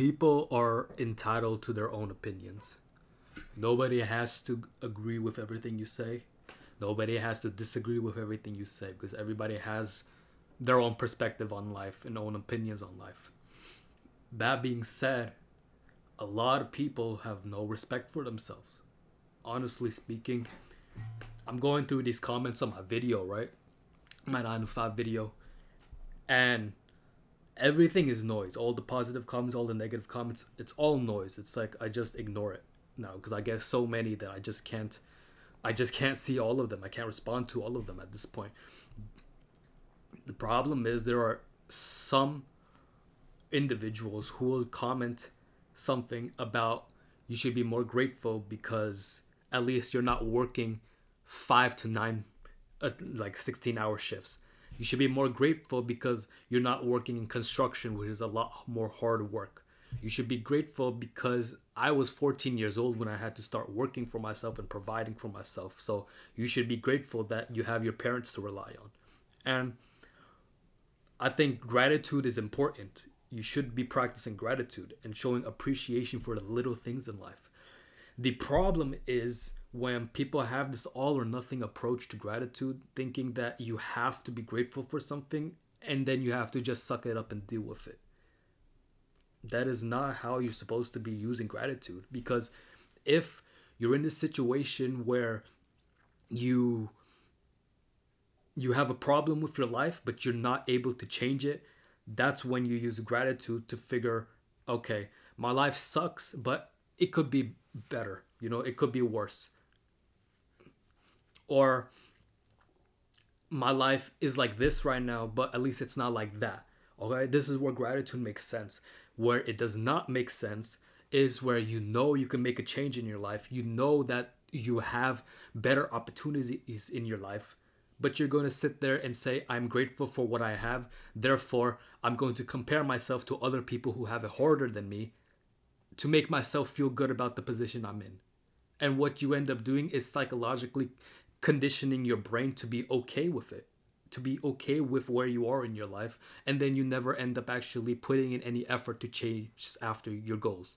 People are entitled to their own opinions. Nobody has to agree with everything you say. Nobody has to disagree with everything you say because everybody has their own perspective on life and own opinions on life. That being said, a lot of people have no respect for themselves. Honestly speaking, I'm going through these comments on my video, right? My 9 to 5 video. And everything is noise. All the positive comments, all the negative comments, it's all noise. It's like I just ignore it now because I get so many that I just can't see all of them. I can't respond to all of them at this point. The problem is there are some individuals who will comment something about you should be more grateful because at least you're not working 5 to 9 like 16-hour shifts. You should be more grateful because you're not working in construction, which is a lot more hard work. You should be grateful because I was 14 years old when I had to start working for myself and providing for myself. So you should be grateful that you have your parents to rely on. And I think gratitude is important. You should be practicing gratitude and showing appreciation for the little things in life. The problem is when people have this all or nothing approach to gratitude, thinking that you have to be grateful for something and then you have to just suck it up and deal with it. That is not how you're supposed to be using gratitude, because if you're in this situation where you have a problem with your life but you're not able to change it, that's when you use gratitude to figure, okay, my life sucks but it could be better, it could be worse, or my life is like this right now but at least it's not like that. Okay, this is where gratitude makes sense. Where it does not make sense is where you can make a change in your life, that you have better opportunities in your life, but you're going to sit there and say, I'm grateful for what I have, therefore I'm going to compare myself to other people who have it harder than me to make myself feel good about the position I'm in. And what you end up doing is psychologically conditioning your brain to be okay with it, to be okay with where you are in your life, and then you never end up actually putting in any effort to change after your goals.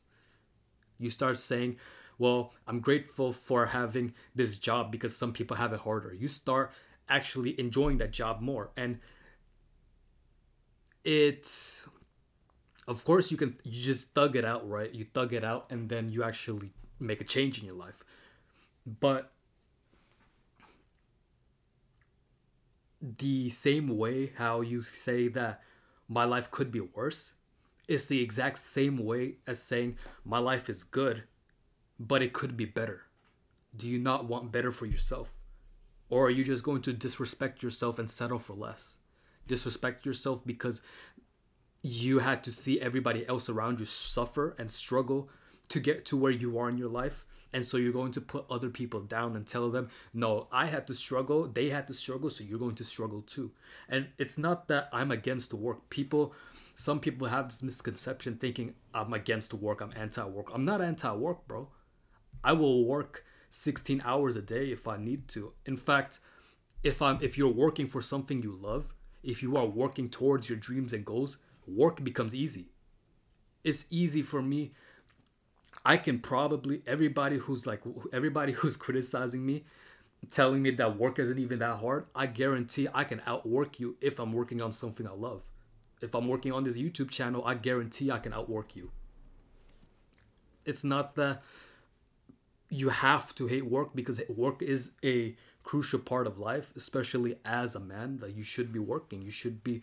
You start saying, well, I'm grateful for having this job because some people have it harder. You start actually enjoying that job more. And it's, of course, you just thug it out, right? You thug it out and then you actually make a change in your life. But the same way how you say that my life could be worse is the exact same way as saying my life is good, but it could be better. Do you not want better for yourself? Or are you just going to disrespect yourself and settle for less? Disrespect yourself because you had to see everybody else around you suffer and struggle to get to where you are in your life. And so you're going to put other people down and tell them, no, I had to struggle, they had to struggle, so you're going to struggle too. And it's not that I'm against work. Some people have this misconception thinking I'm against work, I'm anti-work. I'm not anti-work, bro. I will work 16 hours a day if I need to. In fact, if you're working for something you love, if you are working towards your dreams and goals, work becomes easy. It's easy for me. I can probably, everybody who's criticizing me, telling me that work isn't even that hard, I guarantee I can outwork you if I'm working on something I love. If I'm working on this YouTube channel, I guarantee I can outwork you. It's not that you have to hate work, because work is a crucial part of life, especially as a man. Like, you should be working. You should be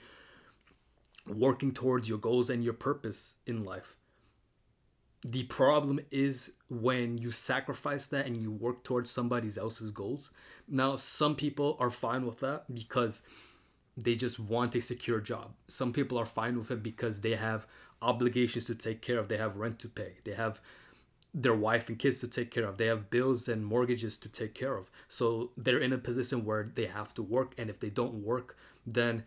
working towards your goals and your purpose in life. The problem is when you sacrifice that and you work towards somebody else's goals. Now, some people are fine with that because they just want a secure job. Some people are fine with it because they have obligations to take care of. They have rent to pay. They have their wife and kids to take care of. They have bills and mortgages to take care of. So they're in a position where they have to work. And if they don't work, then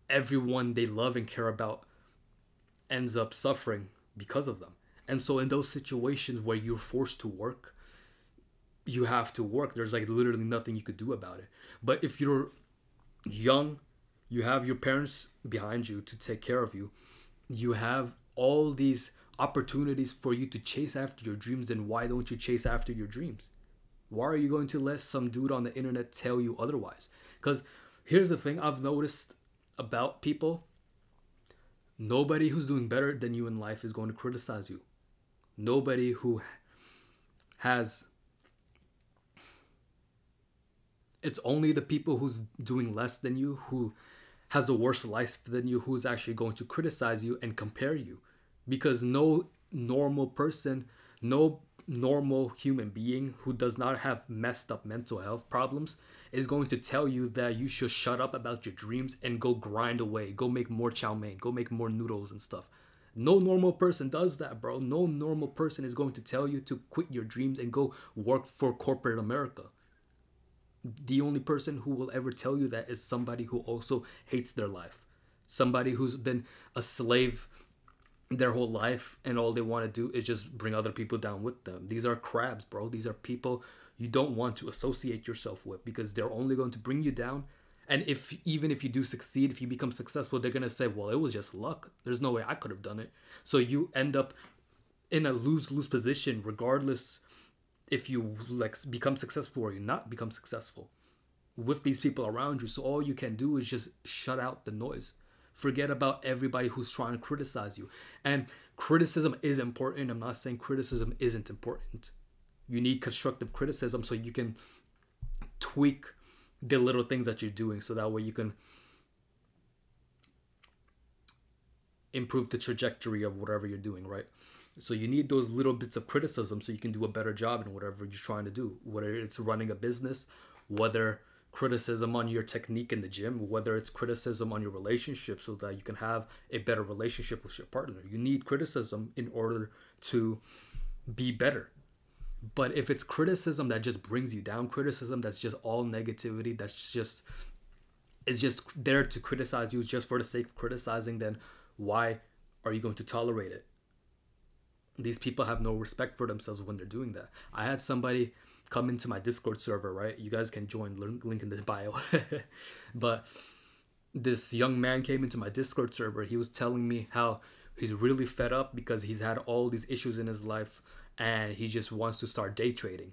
everyone they love and care about ends up suffering because of them. And so in those situations where you're forced to work, you have to work. There's literally nothing you could do about it. But if you're young, you have your parents behind you to take care of you, You have all these opportunities for you to chase after your dreams, then why don't you chase after your dreams? Why are you going to let some dude on the internet tell you otherwise? Because here's the thing I've noticed about people: nobody who's doing better than you in life is going to criticize you. Nobody who has, it's only the people who's doing less than you, who has a worse life than you, who's actually going to criticize you and compare you. Because no normal person, no normal human being who does not have messed up mental health problems is going to tell you that you should shut up about your dreams and go grind away, go make more chow mein, go make more noodles and stuff. No normal person does that, bro. No normal person is going to tell you to quit your dreams and go work for corporate America. The only person who will ever tell you that is somebody who also hates their life. Somebody who's been a slave their whole life and all they want to do is just bring other people down with them. These are crabs, bro. These are people you don't want to associate yourself with, because they're only going to bring you down. And if even if you do succeed, if you become successful, they're going to say, well, it was just luck. There's no way I could have done it. So you end up in a lose-lose position regardless if you like become successful or you not become successful with these people around you. So all you can do is just shut out the noise. Forget about everybody who's trying to criticize you. And criticism is important. I'm not saying criticism isn't important. You need constructive criticism so you can tweak the little things that you're doing, so that way you can improve the trajectory of whatever you're doing, right? So you need those little bits of criticism so you can do a better job in whatever you're trying to do, whether it's running a business, whether criticism on your technique in the gym, whether it's criticism on your relationship so that you can have a better relationship with your partner. You need criticism in order to be better. But if it's criticism that just brings you down, criticism that's just all negativity, that's just, it's just there to criticize you just for the sake of criticizing, then why are you going to tolerate it? These people have no respect for themselves when they're doing that. I had somebody come into my Discord server, right? You guys can join, link in the bio. But this young man came into my Discord server. He was telling me how he's really fed up because he's had all these issues in his life and he just wants to start day trading.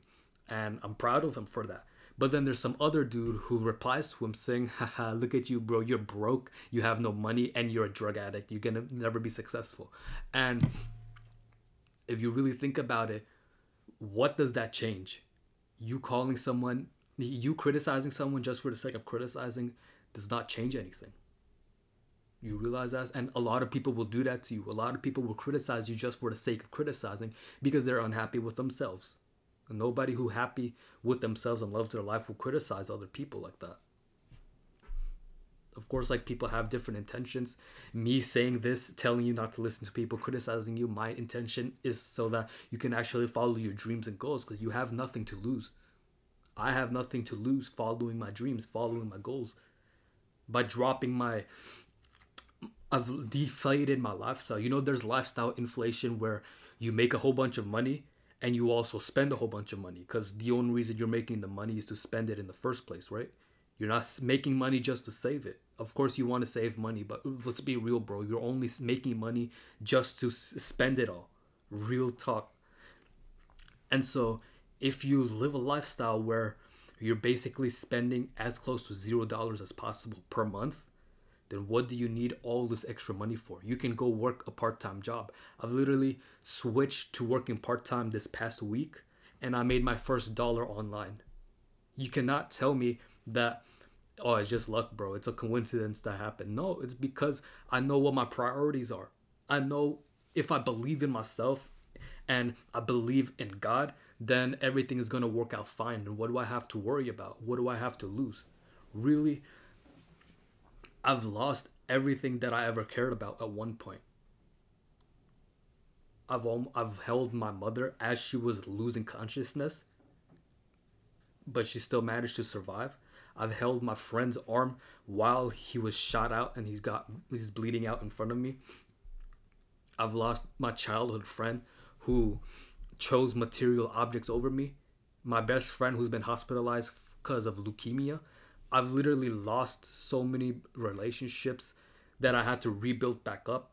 And I'm proud of him for that. But then there's some other dude who replies to him saying, haha, look at you, bro. You're broke. You have no money and you're a drug addict. You're going to never be successful. And if you really think about it, what does that change? You calling someone, you criticizing someone just for the sake of criticizing does not change anything. You realize that? And a lot of people will do that to you. A lot of people will criticize you just for the sake of criticizing because they're unhappy with themselves. And nobody who's happy with themselves and loves their life will criticize other people like that. Of course, like, people have different intentions. Me saying this, telling you not to listen to people criticizing you, my intention is so that you can actually follow your dreams and goals, because you have nothing to lose. I have nothing to lose following my dreams, following my goals. By dropping my... I've deflated my lifestyle. You know, there's lifestyle inflation where you make a whole bunch of money and you also spend a whole bunch of money, because the only reason you're making the money is to spend it in the first place, right? You're not making money just to save it. Of course, you want to save money, but let's be real, bro. You're only making money just to spend it all. Real talk. And so if you live a lifestyle where you're basically spending as close to $0 as possible per month, then what do you need all this extra money for? You can go work a part-time job. I've literally switched to working part-time this past week, and I made my first dollar online. You cannot tell me that, oh, it's just luck, bro. It's a coincidence that happened. No, it's because I know what my priorities are. I know if I believe in myself and I believe in God, then everything is going to work out fine. And what do I have to worry about? What do I have to lose? Really, I've lost everything that I ever cared about at one point. I've held my mother as she was losing consciousness, but she still managed to survive. I've held my friend's arm while he was shot out and he's bleeding out in front of me. I've lost my childhood friend who chose material objects over me. My best friend who's been hospitalized because of leukemia. I've literally lost so many relationships that I had to rebuild back up.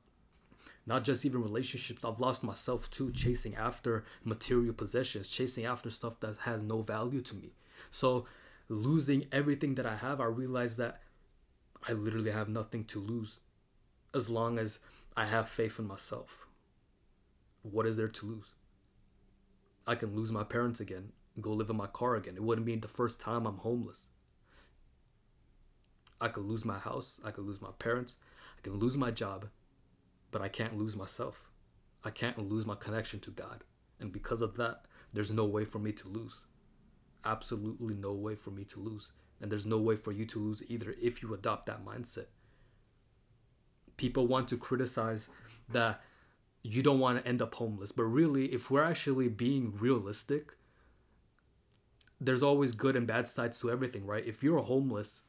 Not just even relationships, I've lost myself too, chasing after material possessions, chasing after stuff that has no value to me. So losing everything that I have, I realized that I literally have nothing to lose as long as I have faith in myself. What is there to lose? I can lose my parents again, go live in my car again. It wouldn't be the first time I'm homeless. I could lose my house, I could lose my parents, I can lose my job, but I can't lose myself. I can't lose my connection to God. And because of that, there's no way for me to lose. Absolutely no way for me to lose. And there's no way for you to lose either if you adopt that mindset. People want to criticize that you don't want to end up homeless. But really, if we're actually being realistic, there's always good and bad sides to everything, right? If you're homeless,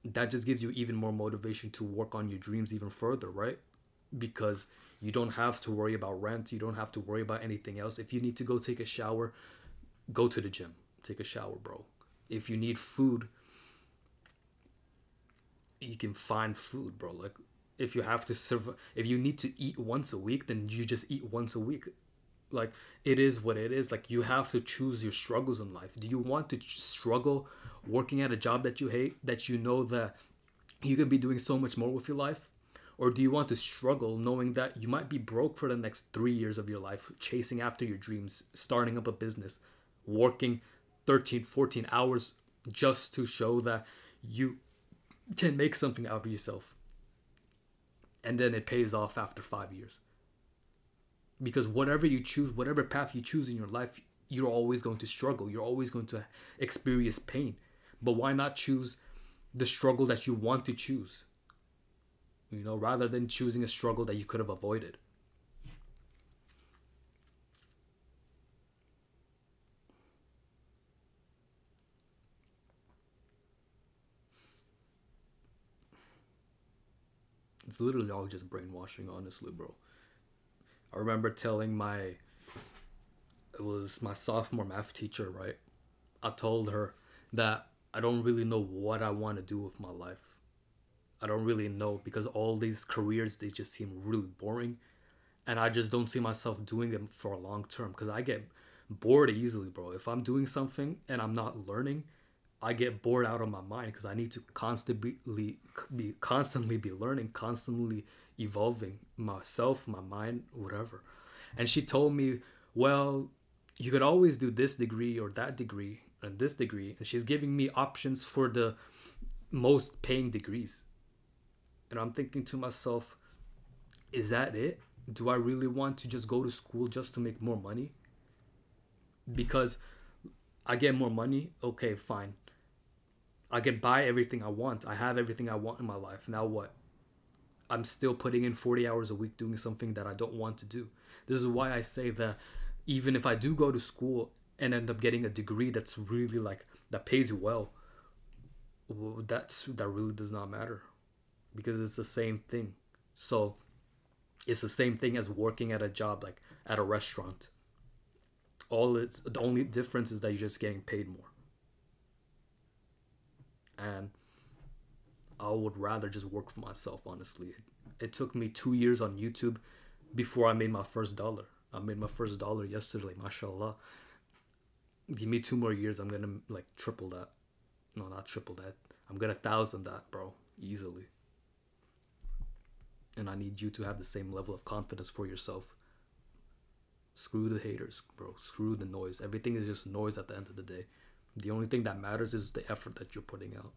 that just gives you even more motivation to work on your dreams even further, right? Because you don't have to worry about rent. You don't have to worry about anything else. If you need to go take a shower, go to the gym. Take a shower, bro. If you need food, you can find food, bro. Like, if you have to survive, if you need to eat once a week, then you just eat once a week. Like, it is what it is. Like, you have to choose your struggles in life. Do you want to struggle working at a job that you hate, that you know that you can be doing so much more with your life? Or do you want to struggle knowing that you might be broke for the next 3 years of your life, chasing after your dreams, starting up a business, working 13, 14 hours just to show that you can make something out of yourself? And then it pays off after 5 years. Because whatever you choose, whatever path you choose in your life, you're always going to struggle. You're always going to experience pain. But why not choose the struggle that you want to choose? You know, rather than choosing a struggle that you could have avoided. It's literally all just brainwashing, honestly, bro. I remember telling it was my sophomore math teacher, right? I told her that I don't really know what I want to do with my life. I don't really know, because all these careers, they just seem really boring. And I just don't see myself doing them for a long term, because I get bored easily, bro. If I'm doing something and I'm not learning, I get bored out of my mind, because I need to constantly be learning, constantly evolving myself, my mind, whatever. And she told me, well, you could always do this degree or that degree and this degree. And she's giving me options for the most paying degrees. And I'm thinking to myself, is that it? Do I really want to just go to school just to make more money? Because I get more money, okay, fine. I can buy everything I want. I have everything I want in my life. Now what? I'm still putting in 40 hours a week doing something that I don't want to do. This is why I say that even if I do go to school and end up getting a degree that's really like, that pays you well, that really does not matter, because it's the same thing. So it's the same thing as working at a job, like at a restaurant. The only difference is that you're just getting paid more. And I would rather just work for myself, honestly. It took me 2 years on YouTube before I made my first dollar. I made my first dollar yesterday, mashallah. Give me 2 more years, I'm gonna like triple that. No, not triple that. I'm gonna 1,000 that, bro, easily. And I need you to have the same level of confidence for yourself. Screw the haters, bro. Screw the noise. Everything is just noise at the end of the day. The only thing that matters is the effort that you're putting out.